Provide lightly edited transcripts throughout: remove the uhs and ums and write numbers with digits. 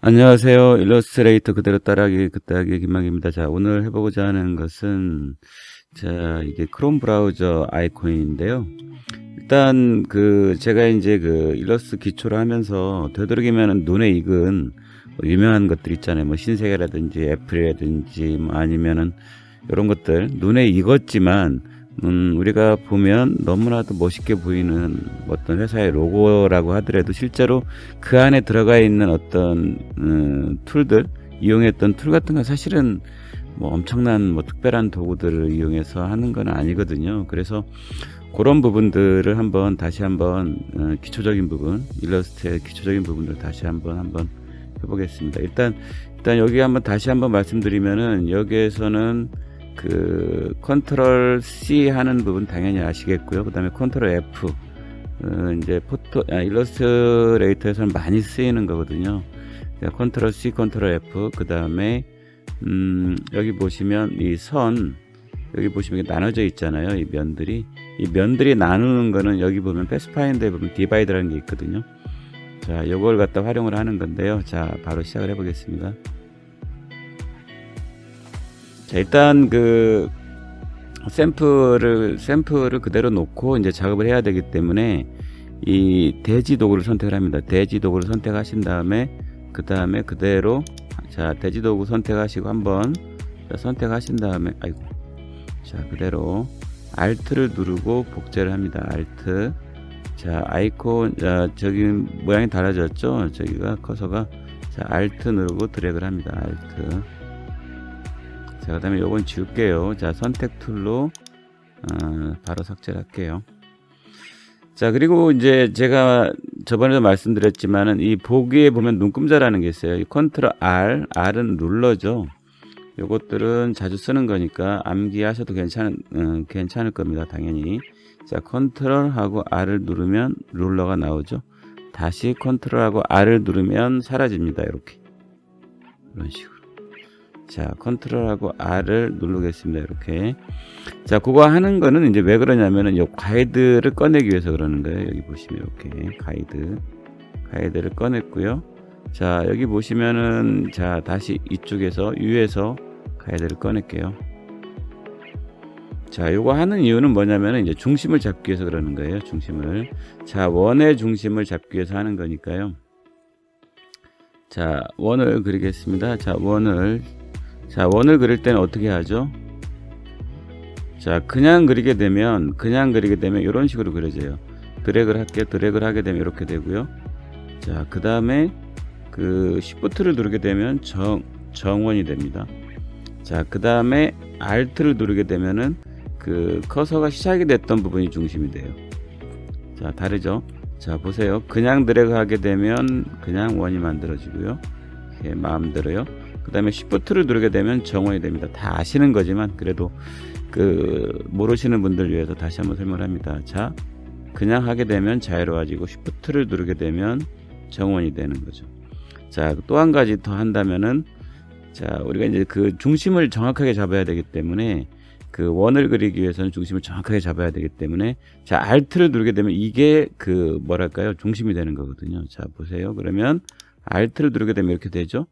안녕하세요. 일러스트레이터 그대로 따라하기 그따기 김학입니다. 자, 오늘 해보고자 하는 것은, 자, 이게 크롬 브라우저 아이콘인데요. 일단, 제가 이제 일러스트 기초를 하면서 되도록이면 눈에 익은 유명한 것들 있잖아요. 뭐 신세계라든지 애플이라든지 뭐 아니면은 이런 것들 눈에 익었지만 우리가 보면 너무나도 멋있게 보이는 어떤 회사의 로고라고 하더라도 실제로 그 안에 들어가 있는 어떤 툴들, 이용했던 툴 같은 건 사실은 뭐 엄청난 뭐 특별한 도구들을 이용해서 하는 건 아니거든요. 그래서 그런 부분들을 다시 한번 기초적인 부분, 일러스트의 기초적인 부분들 다시 한번 해보겠습니다. 일단 여기 다시 한번 말씀드리면은, 여기에서는 컨트롤 C 하는 부분 당연히 아시겠고요. 그 다음에 컨트롤 F, 이제 일러스트레이터에서는 많이 쓰이는 거거든요. 컨트롤 C, 컨트롤 F, 그 다음에 여기 보시면 여기 보시면 나눠져 있잖아요. 이 면들이 나누는 거는 여기 보면 패스파인더에 보면 디바이드라는 게 있거든요. 자, 요걸 갖다 활용을 하는 건데요. 자, 바로 시작을 해 보겠습니다. 자, 일단 샘플을 그대로 놓고 이제 작업을 해야 되기 때문에 이 대지 도구를 선택을 합니다. 대지 도구를 선택하신 다음에 그대로, 자, 대지 도구 선택하시고 한번 선택하신 다음에 자, 그대로 Alt를 누르고 복제를 합니다. Alt. 자, 아이콘, 저기 모양이 달라졌죠? 저기가 커서가. 자, Alt 누르고 드래그를 합니다. Alt. 자, 그 다음에 요건 지울게요. 자, 선택 툴로 바로 삭제를 할게요. 자, 그리고 이제 제가 저번에도 말씀드렸지만은 이 보기에 보면 눈금자라는 게 있어요. 이 컨트롤 R은 룰러죠. 요것들은 자주 쓰는 거니까 암기하셔도 괜찮을 겁니다. 당연히. 자, 컨트롤하고 R을 누르면 룰러가 나오죠. 다시 컨트롤하고 R을 누르면 사라집니다. 이렇게. 이런 식으로. 자, 컨트롤하고 R을 누르겠습니다. 이렇게. 자, 그거 하는 거는 이제 왜 그러냐면은 요 가이드를 꺼내기 위해서 그러는 거예요. 여기 보시면 이렇게 가이드를 꺼냈고요. 자, 여기 보시면은, 자, 다시 이쪽에서 위에서 가이드를 꺼낼게요. 자, 요거 하는 이유는 뭐냐면은 이제 중심을 잡기 위해서 그러는 거예요. 중심을. 자, 원의 중심을 잡기 위해서 하는 거니까요. 자, 원을 그리겠습니다. 자, 원을 그릴 때는 어떻게 하죠? 자, 그냥 그리게 되면 이런 식으로 그려져요. 드래그를 할게요. 드래그를 하게 되면 이렇게 되고요. 자, 그 다음에 Shift를 누르게 되면 정원이 됩니다. 자, 그 다음에 Alt를 누르게 되면은 커서가 시작이 됐던 부분이 중심이 돼요. 자, 다르죠? 자, 보세요. 그냥 드래그 하게 되면 그냥 원이 만들어지고요. 예, 마음대로요. 그 다음에 Shift를 누르게 되면 정원이 됩니다. 다 아시는 거지만 그래도 모르시는 분들 위해서 다시 한번 설명을 합니다. 자, 그냥 하게 되면 자유로워지고 Shift를 누르게 되면 정원이 되는 거죠. 자, 또 한 가지 더 한다면은, 자, 우리가 이제 중심을 정확하게 잡아야 되기 때문에 원을 그리기 위해서는 중심을 정확하게 잡아야 되기 때문에, 자, Alt를 누르게 되면 이게 뭐랄까요? 중심이 되는 거거든요. 자, 보세요. 그러면 Alt를 누르게 되면 이렇게 되죠.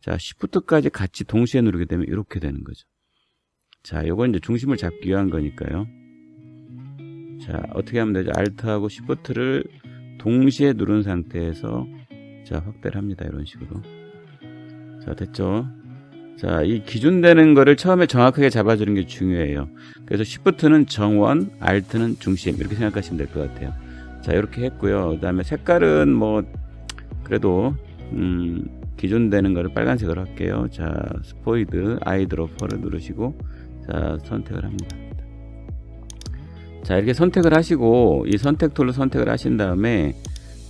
자, Shift까지 같이 동시에 누르게 되면 이렇게 되는 거죠. 자, 요건 이제 중심을 잡기 위한 거니까요. 자, 어떻게 하면 되죠? Alt하고 Shift를 동시에 누른 상태에서, 자, 확대를 합니다. 이런 식으로. 자, 됐죠? 자, 이 기준되는 거를 처음에 정확하게 잡아주는 게 중요해요. 그래서 Shift는 정원, Alt는 중심, 이렇게 생각하시면 될 것 같아요. 자, 이렇게 했고요. 그 다음에 색깔은 뭐 그래도 기준되는 거를 빨간색으로 할게요. 자, 스포이드 아이드로퍼를 누르시고, 자, 선택을 합니다. 자, 이렇게 선택을 하시고 이 선택 툴로 선택을 하신 다음에,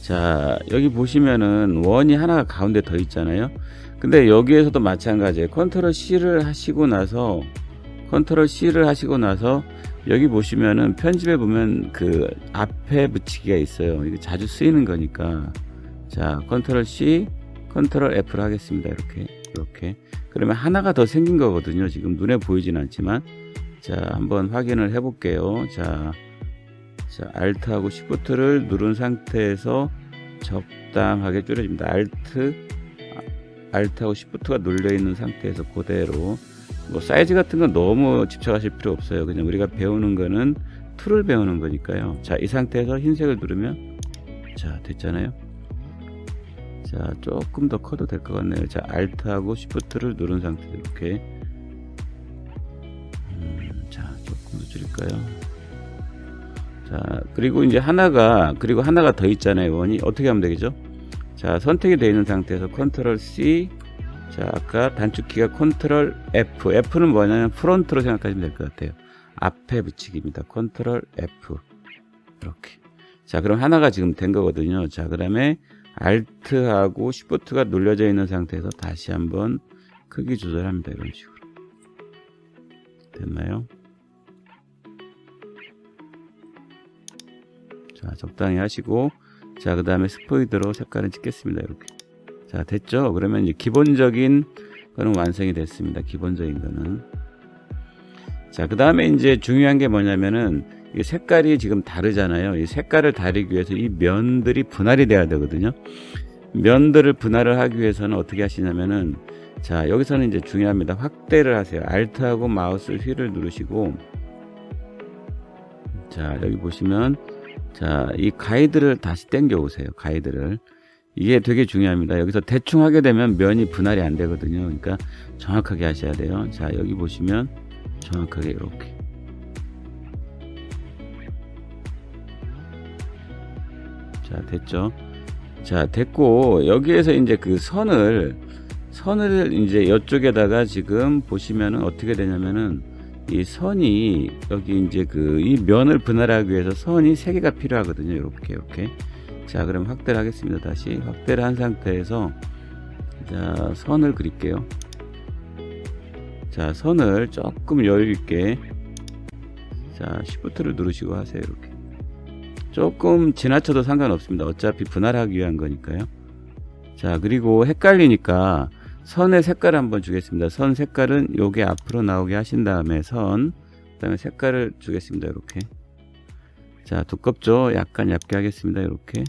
자, 여기 보시면은 원이 하나가 가운데 더 있잖아요. 근데 여기에서도 마찬가지예요. 컨트롤 C를 하시고 나서 여기 보시면은 편집에 보면 앞에 붙이기가 있어요. 이게 자주 쓰이는 거니까. 자, 컨트롤 C, 컨트롤 F를 하겠습니다. 이렇게. 그러면 하나가 더 생긴 거거든요. 지금 눈에 보이진 않지만. 자, 한번 확인을 해 볼게요. 자, Alt하고 Shift를 누른 상태에서 적당하게 줄여줍니다. Alt, Alt하고 Shift가 눌려 있는 상태에서 그대로, 뭐 사이즈 같은 건 너무 집착하실 필요 없어요. 그냥 우리가 배우는 거는 툴을 배우는 거니까요. 자, 이 상태에서 흰색을 누르면, 자, 됐잖아요. 자, 조금 더 커도 될 것 같네요. 자, Alt하고 Shift를 누른 상태로 이렇게. 자, 조금 더 줄일까요? 자, 그리고 이제 하나가 더 있잖아요. 원이 어떻게 하면 되겠죠? 자, 선택이 되어 있는 상태에서 컨트롤 C. 자, 아까 단축키가 컨트롤 F. F는 뭐냐면 프론트로 생각하시면 될 것 같아요. 앞에 붙이기입니다. 컨트롤 F. 이렇게. 자, 그럼 하나가 지금 된 거거든요. 자, 그 다음에 Alt하고 Shift가 눌려져 있는 상태에서 다시 한번 크기 조절합니다. 이런 식으로. 됐나요? 자, 적당히 하시고, 자, 그 다음에 스포이드로 색깔을 찍겠습니다. 이렇게. 자, 됐죠? 그러면 이제 기본적인 거는 완성이 됐습니다. 기본적인 거는. 자, 그 다음에 이제 중요한 게 뭐냐면은, 이 색깔이 지금 다르잖아요. 이 색깔을 다르기 위해서 이 면들이 분할이 돼야 되거든요. 면들을 분할을 하기 위해서는 어떻게 하시냐면은, 자, 여기서는 이제 중요합니다. 확대를 하세요. Alt하고 마우스 휠을 누르시고, 자, 여기 보시면, 자, 이 가이드를 다시 당겨 오세요. 가이드를. 이게 되게 중요합니다. 여기서 대충 하게 되면 면이 분할이 안 되거든요. 그러니까 정확하게 하셔야 돼요. 자, 여기 보시면 정확하게 이렇게. 자, 됐죠? 자, 됐고, 여기에서 이제 그 선을 이제 이쪽에다가 지금 보시면은 어떻게 되냐면은, 이 선이 여기 이제 이 면을 분할하기 위해서 선이 3개가 필요하거든요. 이렇게. 자, 그럼 확대를 하겠습니다. 다시 확대를 한 상태에서, 자, 선을 그릴게요. 자, 선을 조금 여유 있게, 자, Shift를 누르시고 하세요. 이렇게. 조금 지나쳐도 상관없습니다. 어차피 분할하기 위한 거니까요. 자, 그리고 헷갈리니까 선의 색깔을 한번 주겠습니다. 선 색깔은 요게 앞으로 나오게 하신 다음에 그 다음에 색깔을 주겠습니다. 이렇게. 자, 두껍죠? 약간 얇게 하겠습니다. 이렇게.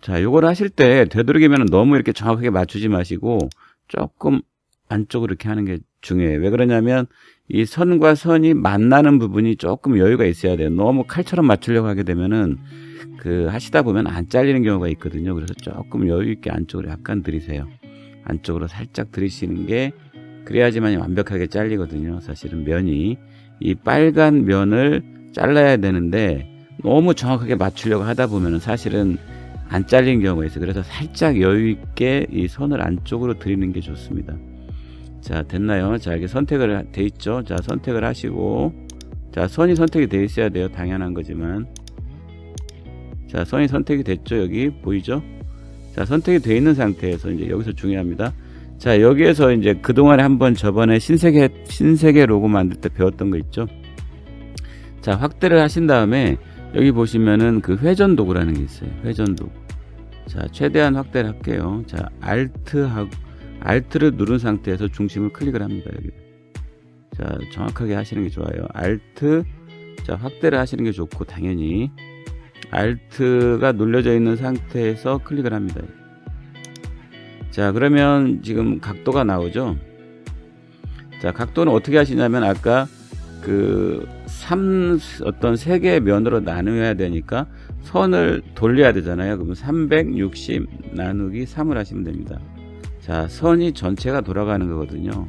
자, 요걸 하실 때 되도록이면 너무 이렇게 정확하게 맞추지 마시고 조금 안쪽으로 이렇게 하는 게 중요해요. 왜 그러냐면 이 선과 선이 만나는 부분이 조금 여유가 있어야 돼요. 너무 칼처럼 맞추려고 하게 되면은 하시다 보면 안 잘리는 경우가 있거든요. 그래서 조금 여유 있게 안쪽으로 약간 들이세요. 안쪽으로 살짝 들이시는 게 그래야지만 완벽하게 잘리거든요. 사실은 면이 이 빨간 면을 잘라야 되는데 너무 정확하게 맞추려고 하다 보면은 사실은 안 잘리는 경우가 있어요. 그래서 살짝 여유 있게 이 선을 안쪽으로 들이는 게 좋습니다. 자, 됐나요? 자, 이렇게 선택을 돼 있죠. 자, 선택을 하시고, 자, 선이 선택이 돼 있어야 돼요. 당연한 거지만. 자, 선이 선택이 됐죠. 여기 보이죠? 자, 선택이 돼 있는 상태에서 이제 여기서 중요합니다. 자, 여기에서 이제 그동안에 한번 저번에 신세계 로고 만들 때 배웠던 거 있죠? 자, 확대를 하신 다음에 여기 보시면은 회전 도구라는 게 있어요. 회전 도구. 자, 최대한 확대를 할게요. 자, Alt를 누른 상태에서 중심을 클릭을 합니다. 여기. 자, 정확하게 하시는 게 좋아요. Alt, 자, 확대를 하시는 게 좋고, 당연히. Alt가 눌려져 있는 상태에서 클릭을 합니다. 자, 그러면 지금 각도가 나오죠? 자, 각도는 어떻게 하시냐면, 아까 어떤 3개의 면으로 나누어야 되니까 선을 돌려야 되잖아요. 그러면 360 나누기 3을 하시면 됩니다. 자, 선이 전체가 돌아가는 거거든요.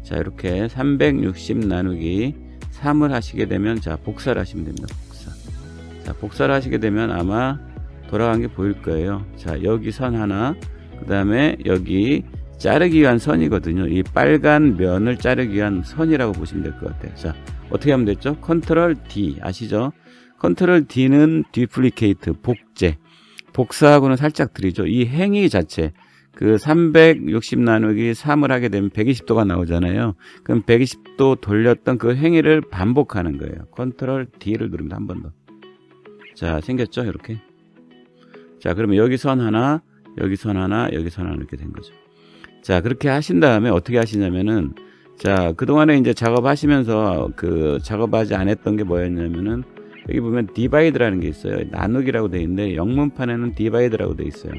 자, 이렇게 360 나누기 3을 하시게 되면, 자, 복사를 하시면 됩니다. 복사. 자, 복사를 하시게 되면 아마 돌아간 게 보일 거예요. 자, 여기 선 하나, 그 다음에 여기 자르기 위한 선이거든요. 이 빨간 면을 자르기 위한 선이라고 보시면 될 것 같아요. 자, 어떻게 하면 됐죠? 컨트롤 D 아시죠? 컨트롤 D는 듀플리케이트, 복제. 복사하고는 살짝 들이죠. 이 행위 자체, 360 나누기 3을 하게 되면 120도가 나오잖아요. 그럼 120도 돌렸던 그 행위를 반복하는 거예요. 컨트롤 D를 누르면 한 번 더. 자, 생겼죠? 이렇게. 자, 그러면 여기 선 하나, 여기 선 하나, 여기 선 하나 이렇게 된 거죠. 자, 그렇게 하신 다음에 어떻게 하시냐면은, 자, 그동안에 이제 작업하시면서 작업하지 않았던 게 뭐였냐면은, 여기 보면 디바이드라는 게 있어요. 나누기라고 되어 있는데, 영문판에는 디바이드라고 되어 있어요.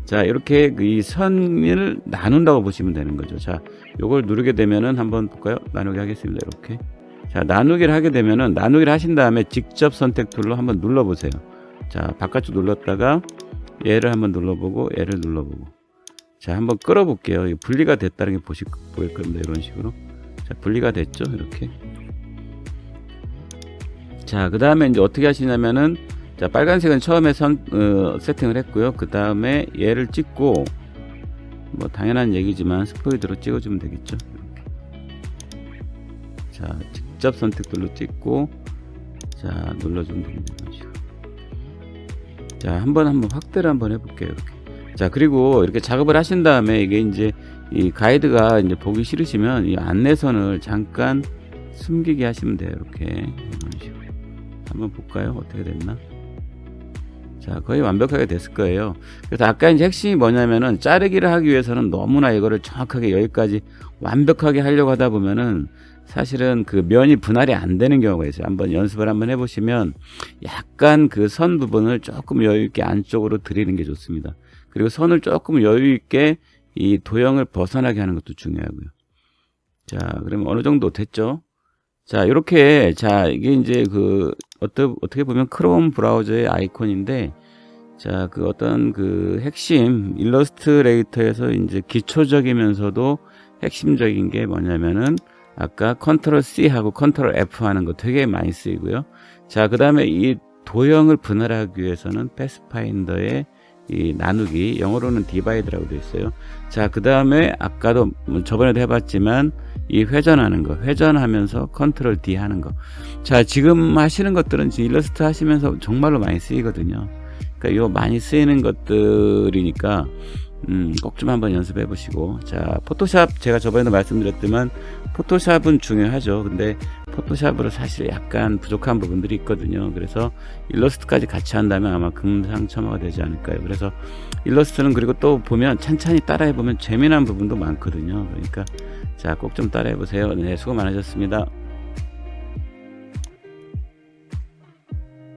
자, 이렇게 이 선을 나눈다고 보시면 되는 거죠. 자, 요걸 누르게 되면은 한번 볼까요? 나누기 하겠습니다. 이렇게. 자, 나누기를 하게 되면은 나누기를 하신 다음에 직접 선택 툴로 한번 눌러 보세요. 자, 바깥쪽 눌렀다가 얘를 한번 눌러보고 얘를 눌러보고. 자, 한번 끌어 볼게요. 분리가 됐다는 게 보일 겁니다. 이런 식으로. 자, 분리가 됐죠. 이렇게. 자, 그 다음에 이제 어떻게 하시냐면은, 자, 빨간색은 처음에 세팅을 했고요. 그 다음에 얘를 찍고, 뭐 당연한 얘기지만 스포이드로 찍어주면 되겠죠. 이렇게. 자, 직접 선택들로 찍고, 자, 눌러주면 됩니다. 이런 식으로. 자, 한번 확대를 한번 해볼게요. 이렇게. 자, 그리고 이렇게 작업을 하신 다음에 이게 이제 이 가이드가 이제 보기 싫으시면 이 안내선을 잠깐 숨기게 하시면 돼요. 이렇게. 이런 식으로. 한번 볼까요? 어떻게 됐나? 자, 거의 완벽하게 됐을 거예요. 그래서 아까 이제 핵심이 뭐냐면은 자르기를 하기 위해서는 너무나 이거를 정확하게 여기까지 완벽하게 하려고 하다 보면은 사실은 그 면이 분할이 안 되는 경우가 있어요. 한번 연습을 한번 해보시면 약간 그 선 부분을 조금 여유 있게 안쪽으로 들이는 게 좋습니다. 그리고 선을 조금 여유 있게 이 도형을 벗어나게 하는 것도 중요하고요. 자, 그러면 어느 정도 됐죠? 자, 이렇게, 자, 이게 이제 그, 어떻게 보면 크롬 브라우저의 아이콘인데, 자, 그 어떤 그 핵심, 일러스트레이터에서 이제 기초적이면서도 핵심적인 게 뭐냐면은, 아까 컨트롤 C 하고 컨트롤 F 하는 거 되게 많이 쓰이고요. 자, 그 다음에 이 도형을 분할하기 위해서는 패스파인더의 이 나누기, 영어로는 디바이드라고 되어 있어요. 자, 그 다음에 아까도 저번에도 해봤지만 이 회전하는 거, 회전하면서 컨트롤 D 하는 거. 자, 지금 하시는 것들은 일러스트 하시면서 정말로 많이 쓰이거든요. 그러니까 요 많이 쓰이는 것들이니까 꼭 좀 한번 연습해 보시고. 자, 포토샵 제가 저번에도 말씀드렸지만 포토샵은 중요하죠. 근데 포토샵으로 사실 약간 부족한 부분들이 있거든요. 그래서 일러스트까지 같이 한다면 아마 금상첨화가 되지 않을까요. 그래서 일러스트는 그리고 또 보면 찬찬히 따라해 보면 재미난 부분도 많거든요. 그러니까 자, 꼭 좀 따라해 보세요. 네, 수고 많으셨습니다.